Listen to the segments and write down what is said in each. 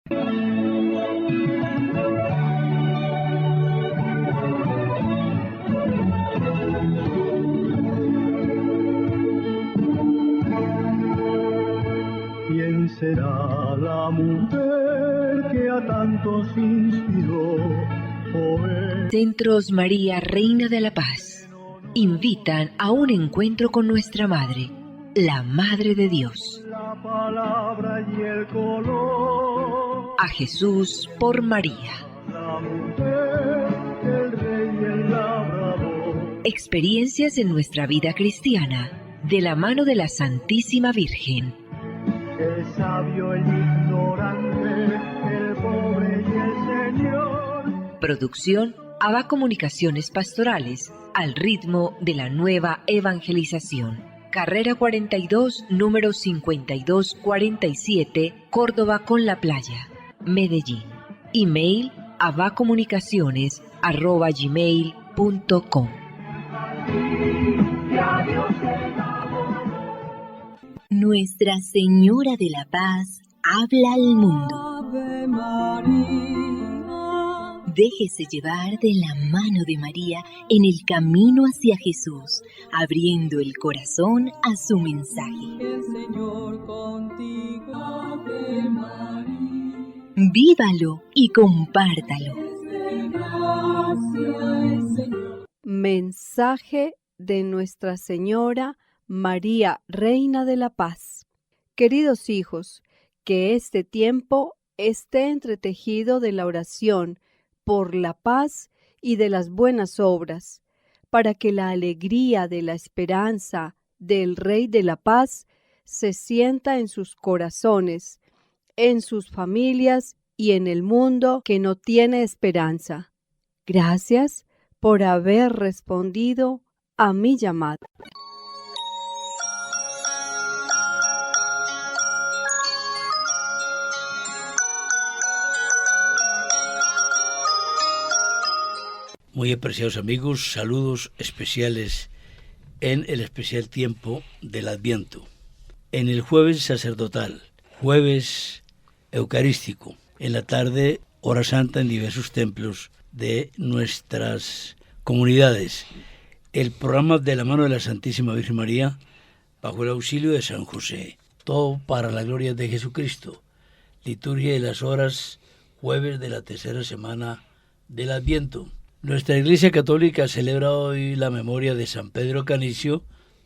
¿Quién será la mujer que a tantos inspiró? Centros María, Reina de la Paz, invitan a un encuentro con nuestra Madre, la Madre de Dios. La palabra y el color. A Jesús por María. La mujer, el rey y el labrador. Experiencias en nuestra vida cristiana, de la mano de la Santísima Virgen. El sabio, el ignorante, el pobre y el Señor. Producción ABA Comunicaciones Pastorales, al ritmo de la nueva evangelización. Carrera 42, número 5247, Córdoba con la Playa, Medellín. Email abacomunicaciones@gmail.com. Nuestra Señora de la Paz habla al mundo. Ave María. Déjese llevar de la mano de María en el camino hacia Jesús, abriendo el corazón a su mensaje. El Señor contigo, Ave María. Vívalo y compártalo. Mensaje de Nuestra Señora María, Reina de la Paz. Queridos hijos, que este tiempo esté entretejido de la oración por la paz y de las buenas obras, para que la alegría de la esperanza del Rey de la Paz se sienta en sus corazones, en sus familias y en el mundo que no tiene esperanza. Gracias por haber respondido a mi llamada. Muy apreciados amigos, saludos especiales en el especial tiempo del Adviento. En el jueves sacerdotal, jueves eucarístico, en la tarde hora santa en diversos templos de nuestras comunidades. El programa de la mano de la Santísima Virgen María, bajo el auxilio de San José. Todo para la gloria de Jesucristo. Liturgia de las horas, jueves de la tercera semana del Adviento. Nuestra Iglesia Católica celebra hoy la memoria de San Pedro Canicio,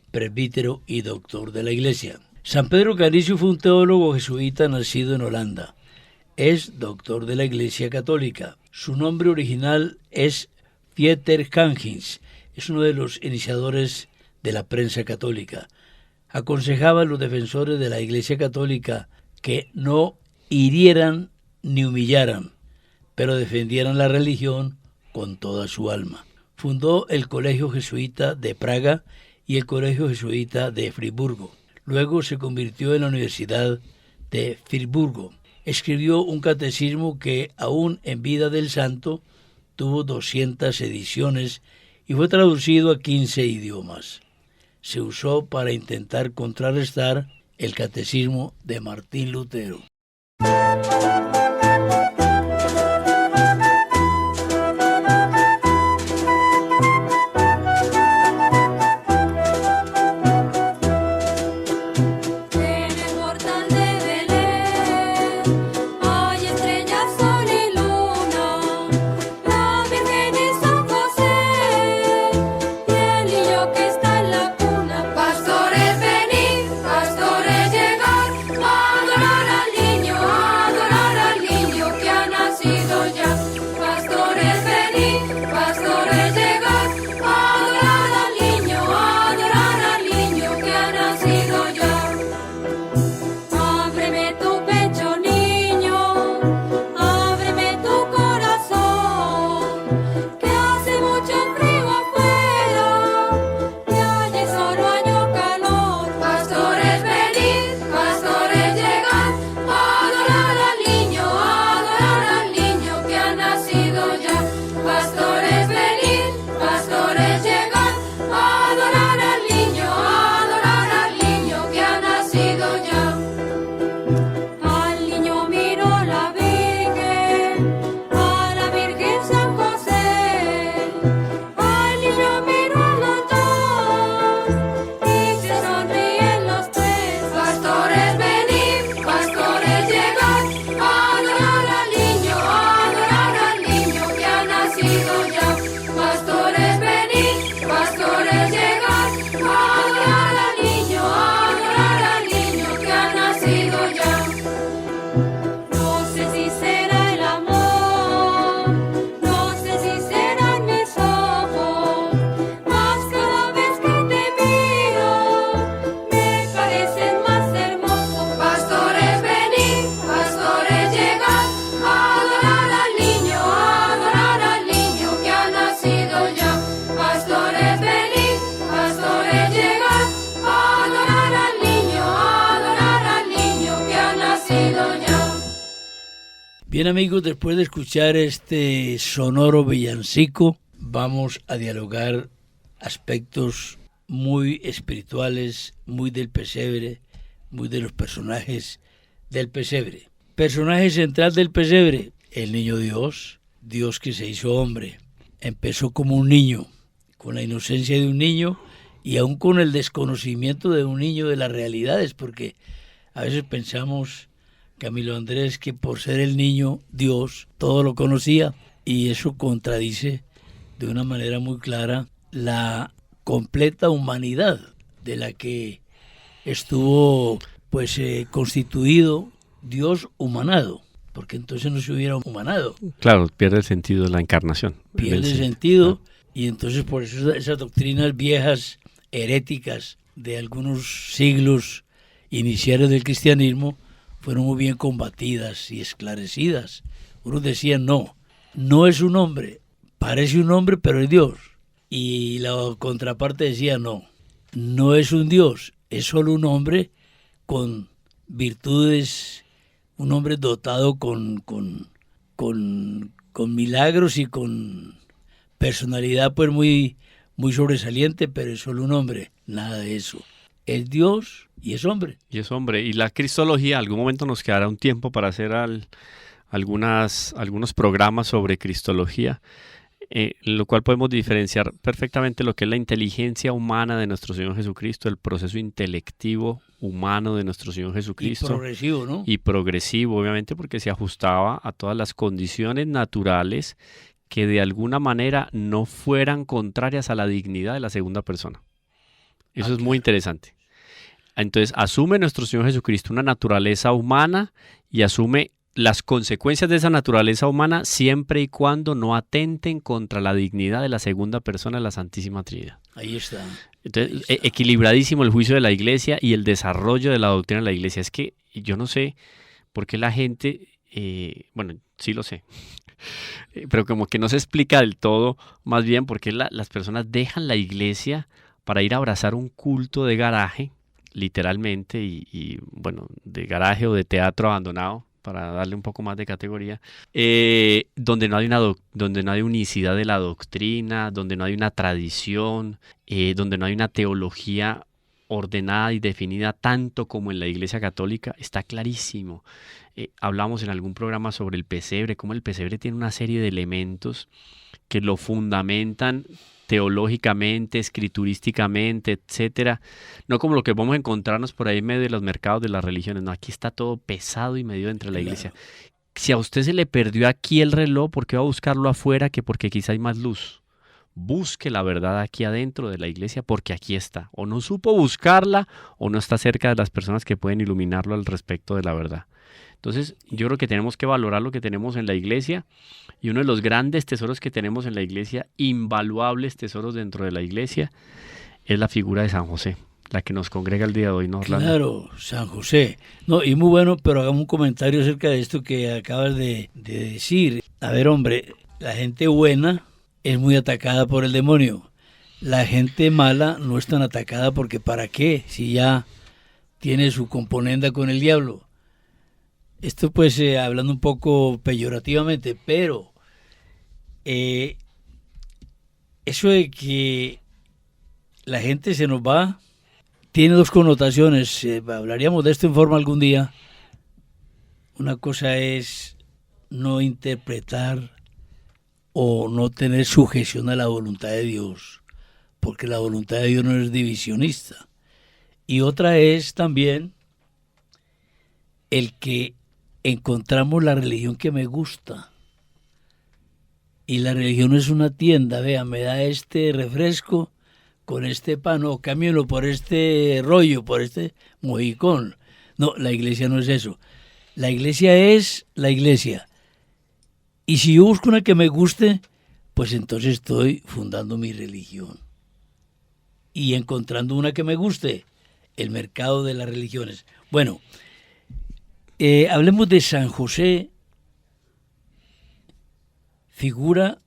presbítero y doctor de la Iglesia. San Pedro Canicio fue un teólogo jesuita nacido en Holanda. Es doctor de la Iglesia Católica. Su nombre original es Pieter Cangins. Es uno de los iniciadores de la prensa católica. Aconsejaba a los defensores de la Iglesia Católica que no hirieran ni humillaran, pero defendieran la religión con toda su alma. Fundó el Colegio Jesuita de Praga y el Colegio Jesuita de Friburgo. Luego se convirtió en la Universidad de Friburgo. Escribió un catecismo que, aún en vida del santo, tuvo 200 ediciones y fue traducido a 15 idiomas. Se usó para intentar contrarrestar el catecismo de Martín Lutero. Pastores, venid, pastores, llegad, adorar al Dios. Bien amigos, después de escuchar este sonoro villancico, vamos a dialogar aspectos muy espirituales, muy del pesebre, muy de los personajes del pesebre. Personaje central del pesebre, el niño Dios, Dios que se hizo hombre. Empezó como un niño, con la inocencia de un niño y aún con el desconocimiento de un niño de las realidades, porque a veces pensamos, Camilo Andrés, que por ser el niño Dios todo lo conocía, y eso contradice de una manera muy clara la completa humanidad de la que estuvo constituido Dios humanado, porque entonces no se hubiera humanado. Claro, pierde el sentido de la encarnación. Pierde el sentido, y entonces por eso esas doctrinas viejas, heréticas, de algunos siglos iniciales del cristianismo, fueron muy bien combatidas y esclarecidas. Unos decían, no es un hombre, parece un hombre, pero es Dios. Y la contraparte decía, no es un Dios, es solo un hombre con virtudes, un hombre dotado con milagros y con personalidad pues muy, muy sobresaliente, pero es solo un hombre, nada de eso. Es Dios y es hombre. Y es hombre. Y la cristología, algún momento nos quedará un tiempo para hacer algunos programas sobre cristología, lo cual podemos diferenciar perfectamente lo que es la inteligencia humana de nuestro Señor Jesucristo, el proceso intelectivo humano de nuestro Señor Jesucristo. Y progresivo, ¿no? Y progresivo, obviamente, porque se ajustaba a todas las condiciones naturales que de alguna manera no fueran contrarias a la dignidad de la segunda persona. Eso es muy interesante. Entonces, asume nuestro Señor Jesucristo una naturaleza humana y asume las consecuencias de esa naturaleza humana siempre y cuando no atenten contra la dignidad de la segunda persona de la Santísima Trinidad. Ahí está. Entonces, equilibradísimo el juicio de la Iglesia y el desarrollo de la doctrina de la Iglesia. Es que yo no sé por qué la gente, bueno, sí lo sé, pero como que no se explica del todo, más bien por qué las personas dejan la Iglesia para ir a abrazar un culto de garaje, literalmente, y bueno, de garaje o de teatro abandonado, para darle un poco más de categoría, donde no hay unicidad de la doctrina, donde no hay una tradición, donde no hay una teología ordenada y definida tanto como en la Iglesia Católica. Está clarísimo. Hablamos en algún programa sobre el pesebre, cómo el pesebre tiene una serie de elementos que lo fundamentan teológicamente, escriturísticamente, etcétera, no como lo que vamos a encontrarnos por ahí en medio de los mercados de las religiones. No, aquí está todo pesado y medido entre la Iglesia. Si a usted se le perdió aquí el reloj, ¿por qué va a buscarlo afuera? Que porque quizá hay más luz. Busque la verdad aquí adentro de la Iglesia, porque aquí está. O no supo buscarla, o no está cerca de las personas que pueden iluminarlo al respecto de la verdad. Entonces, yo creo que tenemos que valorar lo que tenemos en la Iglesia, y uno de los grandes tesoros que tenemos en la Iglesia, invaluables tesoros dentro de la Iglesia, es la figura de San José, la que nos congrega el día de hoy, ¿no, Orlando? Claro, San José. No, y muy bueno, pero hagamos un comentario acerca de esto que acabas de decir. A ver, hombre, la gente buena es muy atacada por el demonio. La gente mala no es tan atacada porque ¿para qué? Si ya tiene su componenda con el diablo. Esto pues hablando un poco peyorativamente, pero eso de que la gente se nos va tiene dos connotaciones. Hablaríamos de esto en forma algún día. Una cosa es no interpretar o no tener sujeción a la voluntad de Dios, porque la voluntad de Dios no es divisionista. Y otra es también el que encontramos la religión que me gusta. Y la religión es una tienda, vea, me da este refresco con este pan, o cámbialo por este rollo, por este mojicón. No, la iglesia no es eso. La iglesia es la iglesia. Y si yo busco una que me guste, pues entonces estoy fundando mi religión. Y encontrando una que me guste, el mercado de las religiones. Bueno, hablemos de San José, figura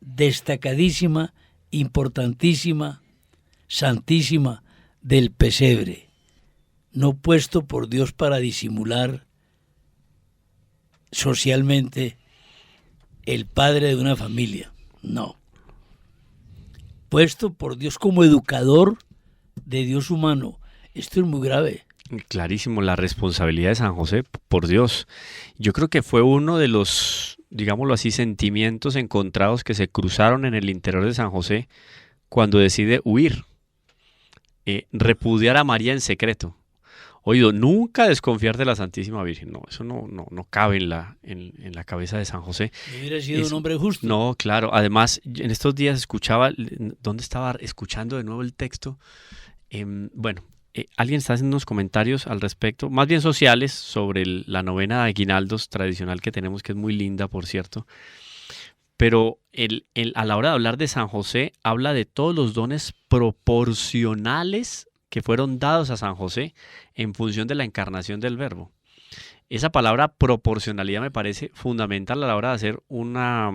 destacadísima, importantísima, santísima del pesebre, no puesto por Dios para disimular socialmente el padre de una familia, no. Puesto por Dios como educador de Dios humano. Esto es muy grave. Clarísimo, la responsabilidad de San José, por Dios. Yo creo que fue uno de los, digámoslo así, sentimientos encontrados que se cruzaron en el interior de San José cuando decide huir, repudiar a María en secreto. Oído, nunca desconfiar de la Santísima Virgen. No, eso no cabe en la cabeza de San José. Hubiera sido un hombre justo. No, claro. Además, en estos días escuchaba, ¿dónde estaba escuchando de nuevo el texto? Alguien está haciendo unos comentarios al respecto, más bien sociales, sobre la novena de aguinaldos tradicional que tenemos, que es muy linda, por cierto. Pero a la hora de hablar de San José, habla de todos los dones proporcionales que fueron dados a San José en función de la encarnación del Verbo. Esa palabra proporcionalidad me parece fundamental a la hora de hacer una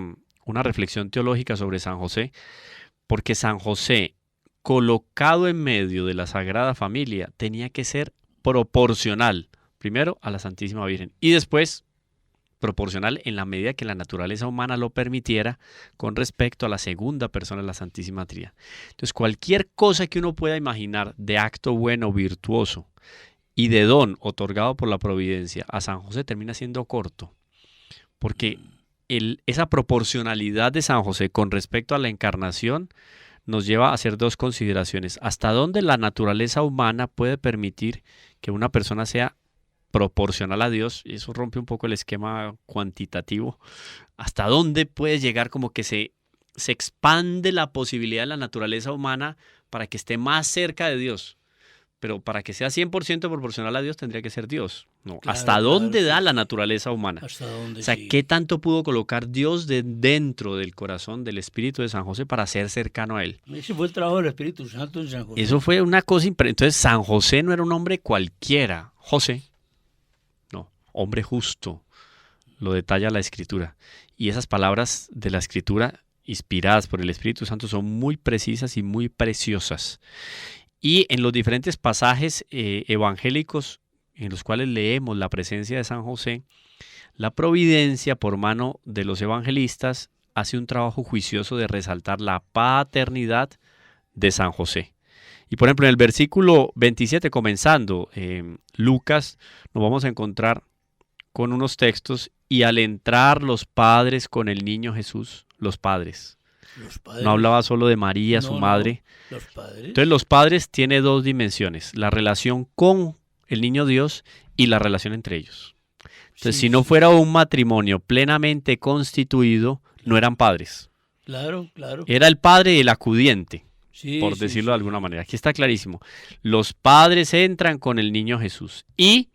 reflexión teológica sobre San José, porque San José, colocado en medio de la Sagrada Familia, tenía que ser proporcional, primero a la Santísima Virgen y después proporcional en la medida que la naturaleza humana lo permitiera con respecto a la segunda persona de la Santísima Trinidad. Entonces, cualquier cosa que uno pueda imaginar de acto bueno, virtuoso y de don otorgado por la providencia a San José termina siendo corto, porque esa proporcionalidad de San José con respecto a la encarnación nos lleva a hacer dos consideraciones. ¿Hasta dónde la naturaleza humana puede permitir que una persona sea proporcional a Dios? Y eso rompe un poco el esquema cuantitativo. ¿Hasta dónde puede llegar como que se expande la posibilidad de la naturaleza humana para que esté más cerca de Dios? Pero para que sea 100% proporcional a Dios tendría que ser Dios. No. Claro, ¿Hasta dónde claro, da sí. la naturaleza humana? ¿Hasta dónde? O sea, Sí. ¿qué tanto pudo colocar Dios dentro del corazón, del espíritu de San José para ser cercano a él? Ese fue el trabajo del Espíritu Santo en San José. Eso fue una cosa Entonces, San José no era un hombre cualquiera. José, no, hombre justo, lo detalla la Escritura. Y esas palabras de la Escritura, inspiradas por el Espíritu Santo, son muy precisas y muy preciosas. Y en los diferentes pasajes evangélicos en los cuales leemos la presencia de San José, la providencia por mano de los evangelistas hace un trabajo juicioso de resaltar la paternidad de San José. Y por ejemplo, en el versículo 27, comenzando, Lucas, nos vamos a encontrar con unos textos: y al entrar los padres con el niño Jesús, los padres. No hablaba solo de María, su madre. No, los padres. Entonces los padres tienen dos dimensiones: la relación con el niño Dios y la relación entre ellos. Entonces, Sí, si no sí. fuera un matrimonio plenamente constituido, no eran padres. Claro, claro. Era el padre y el acudiente, Sí, por sí, decirlo de sí. alguna manera. Aquí está clarísimo. Los padres entran con el niño Jesús. Y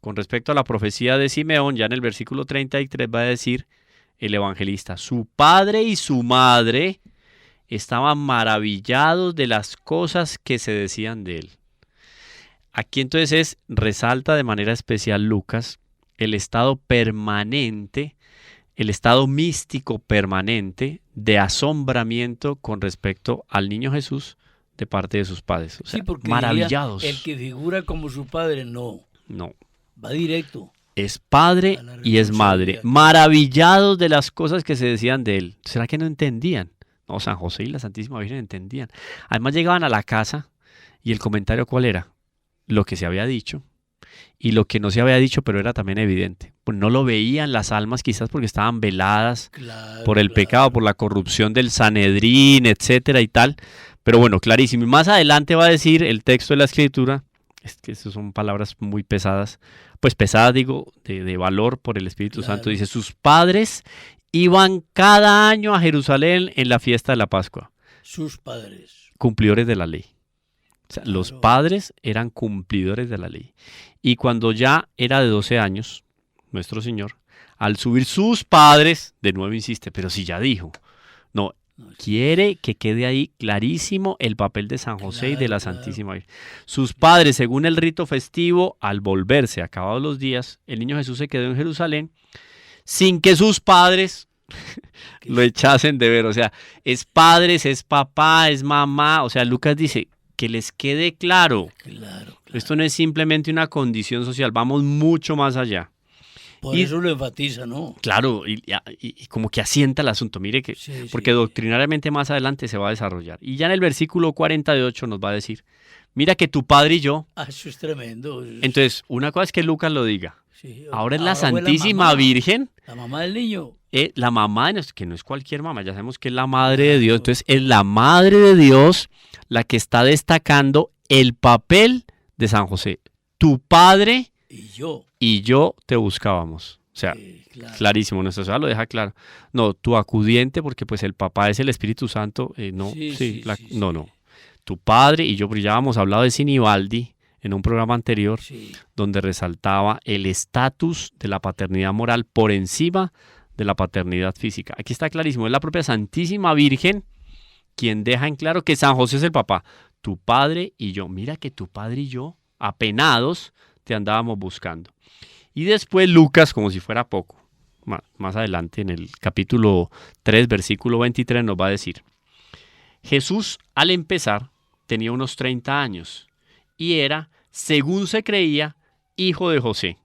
con respecto a la profecía de Simeón, ya en el versículo 33 va a decir el evangelista: su padre y su madre estaban maravillados de las cosas que se decían de él. Aquí entonces resalta de manera especial Lucas el estado permanente, el estado místico permanente de asombramiento con respecto al niño Jesús de parte de sus padres. O sea, Sí, porque maravillados. el que figura como su padre, no. No, Va directo. es padre A la y es madre, responsabilidad. maravillados de las cosas que se decían de él. ¿Será que no entendían? No, San José y la Santísima Virgen entendían. Además llegaban a la casa y el comentario, ¿cuál era? Lo que se había dicho y lo que no se había dicho, pero era también evidente. Pues no lo veían las almas quizás porque estaban veladas Claro, por el claro. pecado, por la corrupción del Sanedrín, etcétera y tal. Pero bueno, clarísimo. Y más adelante va a decir el texto de la Escritura, es que estas son palabras muy pesadas, pues pesadas digo, de valor por el Espíritu Claro. Santo. Dice: sus padres iban cada año a Jerusalén en la fiesta de la Pascua, Sus padres. cumplidores de la ley. O sea, los Claro. padres eran cumplidores de la ley. Y cuando ya era de 12 años, nuestro Señor, al subir sus padres, de nuevo insiste: pero si ya dijo. No, quiere que quede ahí clarísimo el papel de San José y de la Claro, Santísima Virgen. Sus padres, según el rito festivo, al volverse acabados los días, el niño Jesús se quedó en Jerusalén sin que sus padres lo echasen de ver. O sea, es padres, es papá, es mamá. O sea, Lucas dice: que les quede claro. Claro, claro. Esto no es simplemente una condición social, vamos mucho más allá. Por Y- eso lo enfatiza, ¿no? Claro, y como que asienta el asunto, mire que, Sí, porque sí. doctrinariamente más adelante se va a desarrollar. Y ya en el versículo 48 nos va a decir, mira que tu padre y yo, Ah, eso es tremendo. entonces una cosa es que Lucas lo diga, Sí, ahora es la fue Santísima mamá, Virgen, La mamá del niño. la mamá, que no es cualquier mamá, ya sabemos que es la madre de Dios, entonces es la madre de Dios la que está destacando el papel de San José. Tu padre Y yo. y yo te buscábamos. O sea, Claro. clarísimo, nuestra sociedad lo deja claro. No, tu acudiente, porque pues el papá es el Espíritu Santo, no, Sí, sí, sí, sí, no, sí. no. Tu padre y yo, porque ya habíamos hablado de Sinibaldi en un programa anterior, Sí. donde resaltaba el estatus de la paternidad moral por encima de la paternidad física. Aquí está clarísimo, es la propia Santísima Virgen quien deja en claro que San José es el papá. Tu padre y yo, mira que tu padre y yo, apenados, te andábamos buscando. Y después Lucas, como si fuera poco, más adelante en el capítulo 3, versículo 23, nos va a decir, Jesús al empezar tenía unos 30 años y era, según se creía, hijo de José.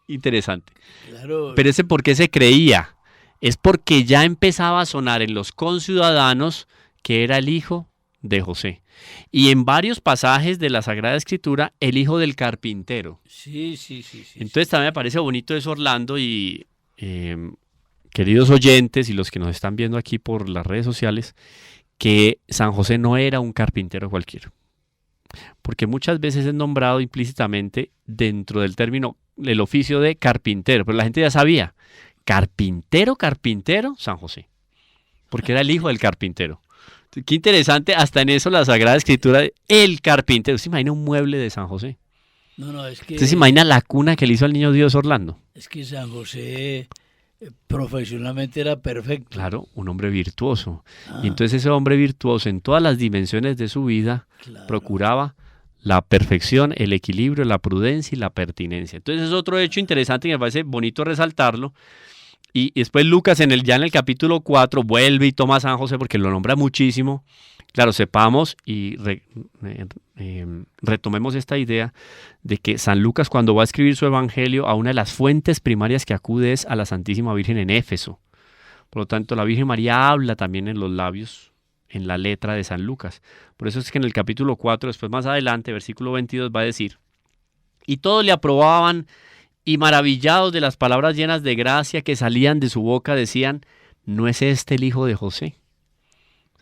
Interesante. Claro. Pero ese por qué se creía, es porque ya empezaba a sonar en los conciudadanos que era el hijo de José. Y en varios pasajes de la Sagrada Escritura, el hijo del carpintero. Sí, sí, sí, sí. Entonces también me parece bonito eso, Orlando, y queridos oyentes y los que nos están viendo aquí por las redes sociales, que San José no era un carpintero cualquiera. Porque muchas veces es nombrado implícitamente dentro del término, el oficio de carpintero, pero la gente ya sabía, carpintero, San José, porque era el hijo del carpintero. Qué interesante, hasta en eso la Sagrada Escritura, el carpintero. ¿Se imagina un mueble de San José? No, es que, ¿Usted se imagina la cuna que le hizo al niño Dios Orlando? es que San José profesionalmente era perfecto. Claro, un hombre virtuoso. Ah, Y entonces ese hombre virtuoso en todas las dimensiones de su vida claro. procuraba la perfección, el equilibrio, la prudencia y la pertinencia. Entonces es otro hecho interesante y me parece bonito resaltarlo. Y después Lucas ya en el capítulo 4 vuelve y toma a San José porque lo nombra muchísimo. Claro, sepamos y retomemos esta idea de que San Lucas, cuando va a escribir su evangelio, a una de las fuentes primarias que acude es a la Santísima Virgen en Éfeso. Por lo tanto, la Virgen María habla también en los labios, en la letra de San Lucas. Por eso es que en el capítulo 4, después más adelante, versículo 22, va a decir, y todos le aprobaban y maravillados de las palabras llenas de gracia que salían de su boca, decían, ¿no es este el hijo de José?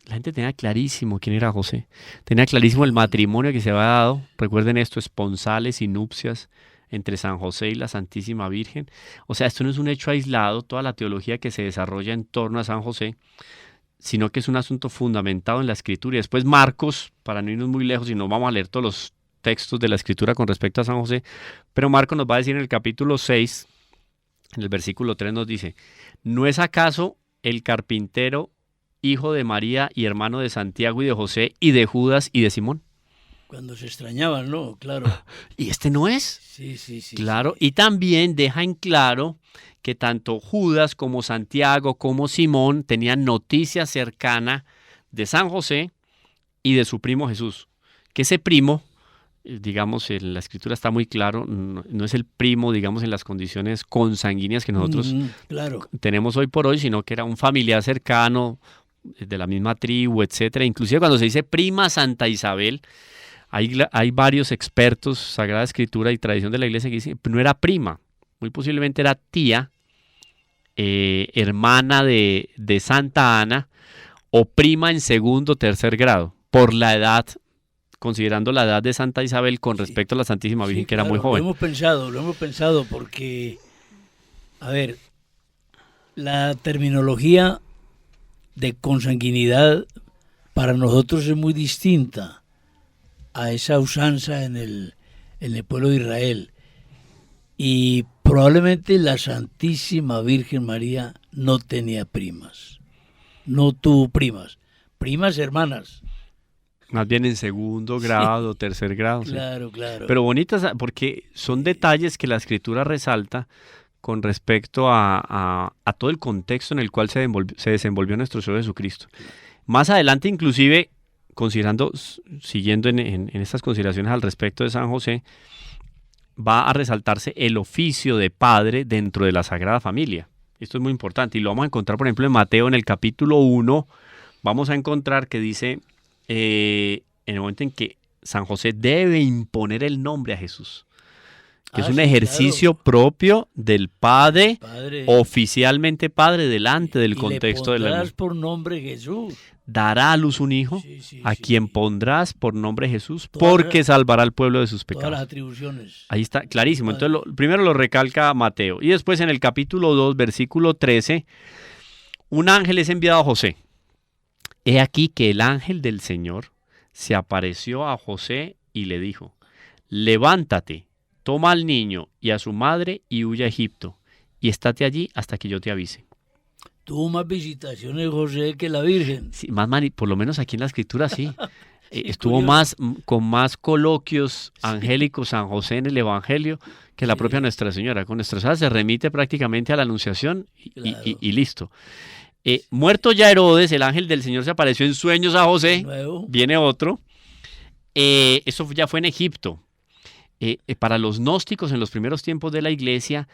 La gente tenía clarísimo quién era José. Tenía clarísimo el matrimonio que se había dado. Recuerden esto, esponsales y nupcias entre San José y la Santísima Virgen. O sea, esto no es un hecho aislado, toda la teología que se desarrolla en torno a San José, sino que es un asunto fundamentado en la Escritura. Y después Marcos, para no irnos muy lejos, y no vamos a leer todos los textos de la Escritura con respecto a San José, pero Marcos nos va a decir en el capítulo 6, en el versículo 3 nos dice, ¿no es acaso el carpintero hijo de María y hermano de Santiago y de José y de Judas y de Simón? Cuando se extrañaban, ¿no? Claro. ¿Y este no es? Sí, sí, sí. Claro, sí. y también deja en claro que tanto Judas como Santiago como Simón tenían noticia cercana de San José y de su primo Jesús. Que ese primo, digamos, en la Escritura está muy claro, no es el primo, digamos, en las condiciones consanguíneas que nosotros Claro. tenemos hoy por hoy, sino que era un familiar cercano de la misma tribu, etcétera. Inclusive cuando se dice prima Santa Isabel, hay varios expertos, Sagrada Escritura y tradición de la Iglesia que dicen no era prima, muy posiblemente era tía, hermana de Santa Ana o prima en segundo o tercer grado, por la edad, considerando la edad de Santa Isabel con respecto a la Santísima Virgen, Sí, que era muy claro, joven. Lo hemos pensado porque, a ver, la terminología de consanguinidad para nosotros es muy distinta a esa usanza en el pueblo de Israel. Y probablemente la Santísima Virgen María no tenía primas, no tuvo primas hermanas. Más bien en segundo grado, tercer grado. Claro, sí. claro. Pero bonitas porque son detalles que la Escritura resalta con respecto a todo el contexto en el cual se desenvolvió nuestro Señor Jesucristo. Más adelante, inclusive, siguiendo en estas consideraciones al respecto de San José, va a resaltarse el oficio de padre dentro de la Sagrada Familia. Esto es muy importante y lo vamos a encontrar, por ejemplo, en Mateo, en el capítulo 1, vamos a encontrar que dice, en el momento en que San José debe imponer el nombre a Jesús, que es un ejercicio propio del padre, oficialmente padre, delante del contexto de la pondrás por nombre Jesús. Dará a luz un hijo, a quien pondrás por nombre Jesús, porque salvará al pueblo de sus pecados. Todas las atribuciones. Ahí está, clarísimo. Entonces, primero lo recalca Mateo. Y después en el capítulo 2, versículo 13, un ángel es enviado a José. He aquí que el ángel del Señor se apareció a José y le dijo, levántate, toma al niño y a su madre y huye a Egipto, y estate allí hasta que yo te avise. Tuvo más visitaciones José que la Virgen. Sí, por lo menos aquí en la Escritura sí. Estuvo curioso. con más coloquios angélicos San José en el Evangelio que la propia Nuestra Señora. Con Nuestra Señora se remite prácticamente a la Anunciación y listo. Muerto ya Herodes, el ángel del Señor se apareció en sueños a José. Viene otro. Eso ya fue en Egipto. Para los gnósticos en los primeros tiempos de la Iglesia,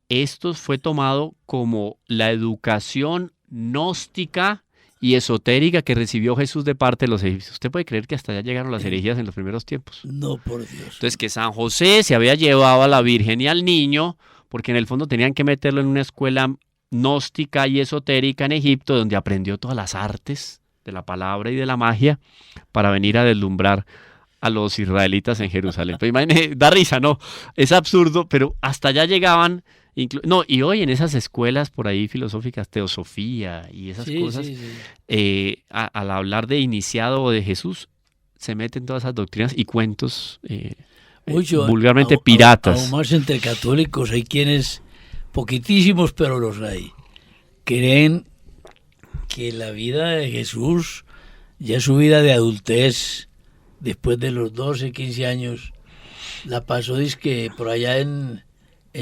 esto fue tomado como la educación gnóstica y esotérica que recibió Jesús de parte de los egipcios. ¿Usted puede creer que hasta allá llegaron las herejías en los primeros tiempos? No, por Dios. Entonces, que San José se había llevado a la Virgen y al niño, porque en el fondo tenían que meterlo en una escuela gnóstica y esotérica en Egipto, donde aprendió todas las artes de la palabra y de la magia para venir a deslumbrar a los israelitas en Jerusalén. Pues imagínense, da risa, ¿no? Es absurdo, pero hasta allá llegaban. Y hoy en esas escuelas por ahí filosóficas, teosofía y esas cosas, al hablar de iniciado o de Jesús, se meten todas esas doctrinas y cuentos vulgarmente piratas. Aún más entre católicos hay quienes, poquitísimos pero los hay, creen que la vida de Jesús, ya su vida de adultez, después de los 12, 15 años, la pasó dizque por allá en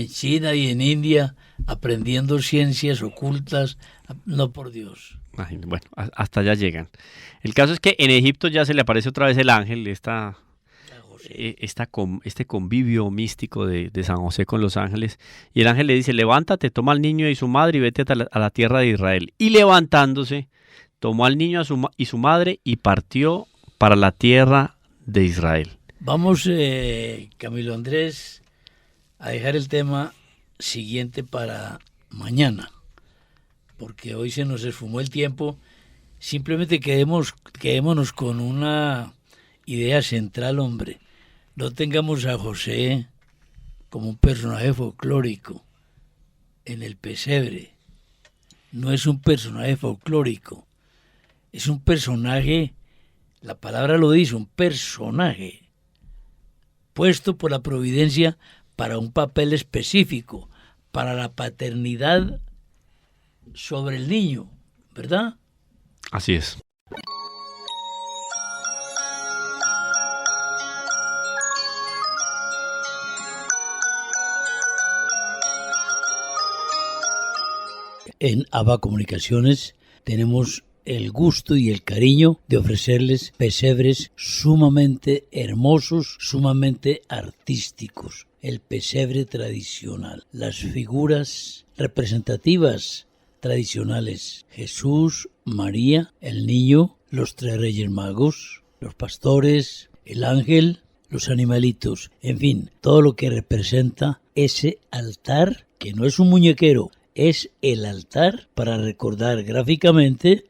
China y en India, aprendiendo ciencias ocultas. No, por Dios. Bueno, hasta allá llegan. El caso es que en Egipto ya se le aparece otra vez el ángel, este convivio místico de San José con los ángeles, y el ángel le dice, levántate, toma al niño y su madre y vete a la tierra de Israel. Y levantándose, tomó al niño y su madre y partió para la tierra de Israel. Vamos, Camilo Andrés, a dejar el tema siguiente para mañana, porque hoy se nos esfumó el tiempo. Simplemente quedémonos con una idea central, hombre. No tengamos a José como un personaje folclórico en el pesebre. No es un personaje folclórico, es un personaje, la palabra lo dice, un personaje puesto por la providencia para un papel específico, para la paternidad sobre el niño, ¿verdad? Así es. En ABA Comunicaciones tenemos el gusto y el cariño de ofrecerles pesebres sumamente hermosos, sumamente artísticos. El pesebre tradicional, las figuras representativas tradicionales, Jesús, María, el niño, los 3 Reyes Magos, los pastores, el ángel, los animalitos, en fin, todo lo que representa ese altar, que no es un muñequero, es el altar para recordar gráficamente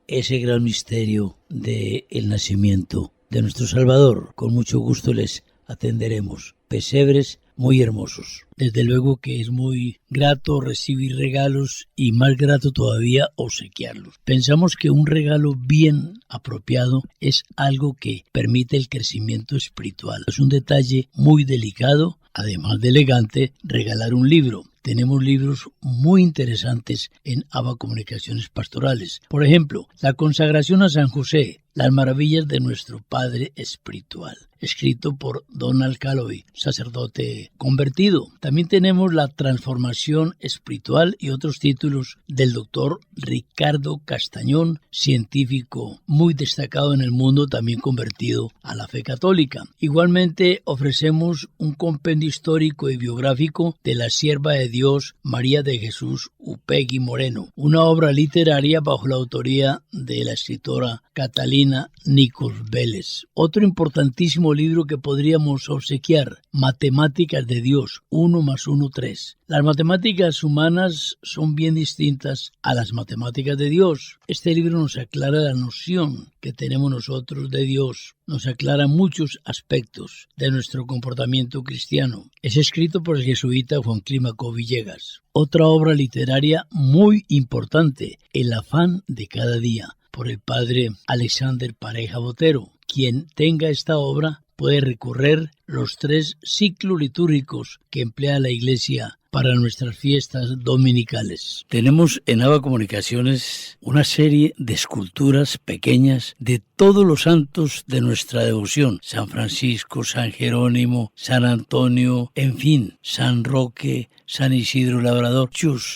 ese gran misterio del nacimiento de nuestro Salvador. Con mucho gusto les atenderemos. Pesebres muy hermosos. Desde luego que es muy grato recibir regalos y más grato todavía obsequiarlos. Pensamos que un regalo bien apropiado es algo que permite el crecimiento espiritual. Es un detalle muy delicado, además de elegante, regalar un libro. Tenemos libros muy interesantes en ABA Comunicaciones Pastorales. Por ejemplo, la consagración a San José, las maravillas de nuestro Padre Espiritual. escrito por Donald Calloway, sacerdote convertido. También tenemos La transformación espiritual y otros títulos del doctor Ricardo Castañón, científico muy destacado en el mundo, también convertido a la fe católica. Igualmente ofrecemos un compendio histórico y biográfico de la sierva de Dios María de Jesús Upegui Moreno, una obra literaria bajo la autoría de la escritora Catalina Nichols Vélez. Otro importantísimo libro que podríamos obsequiar, Matemáticas de Dios, 1 más 1, 3. Las matemáticas humanas son bien distintas a las matemáticas de Dios. Este libro nos aclara la noción que tenemos nosotros de Dios, nos aclara muchos aspectos de nuestro comportamiento cristiano. Es escrito por el jesuita Juan Clímaco Villegas. Otra obra literaria muy importante, El afán de cada día, por el padre Alexander Pareja Botero. Quien tenga esta obra puede recorrer los 3 ciclos litúrgicos que emplea la Iglesia para nuestras fiestas dominicales. Tenemos en ABA Comunicaciones una serie de esculturas pequeñas de todos los santos de nuestra devoción: San Francisco, San Jerónimo, San Antonio, en fin, San Roque, San Isidro Labrador,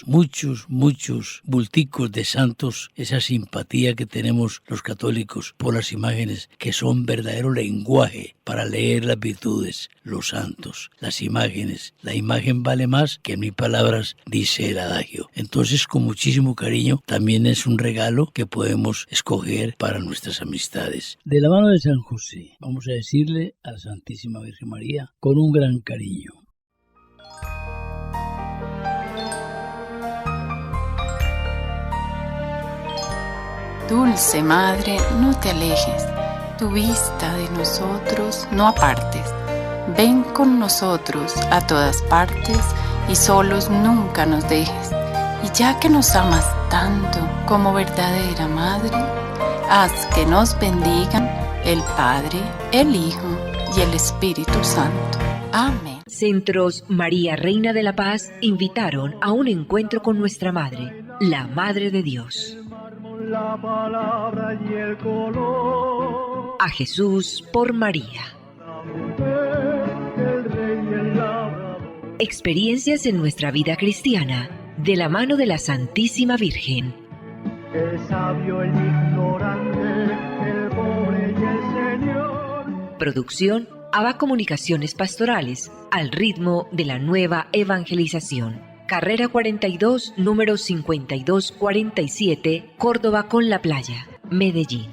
muchos bulticos de santos. Esa simpatía que tenemos los católicos por las imágenes, que son verdadero lenguaje para leer las virtudes, los santos, las imágenes. La imagen vale más que 1000 palabras, dice el adagio. Entonces, con muchísimo cariño, también es un regalo que podemos escoger para nuestras amistades. De la mano de San José, vamos a decirle a la Santísima Virgen María con un gran cariño: Dulce Madre, no te alejes, tu vista de nosotros no apartes. Ven con nosotros a todas partes y solos nunca nos dejes. Y ya que nos amas tanto como verdadera Madre, haz que nos bendigan el Padre, el Hijo y el Espíritu Santo. Amén. Centros María Reina de la Paz invitaron a un encuentro con nuestra Madre, la Madre de Dios. La palabra y el color. A Jesús por María. La mujer, el rey y el labrador. Experiencias en nuestra vida cristiana de la mano de la Santísima Virgen. El sabio, el ignorante, el pobre y el Señor. Producción ABA Comunicaciones Pastorales, al ritmo de la nueva evangelización. Carrera 42, número 5247, Córdoba con la Playa, Medellín.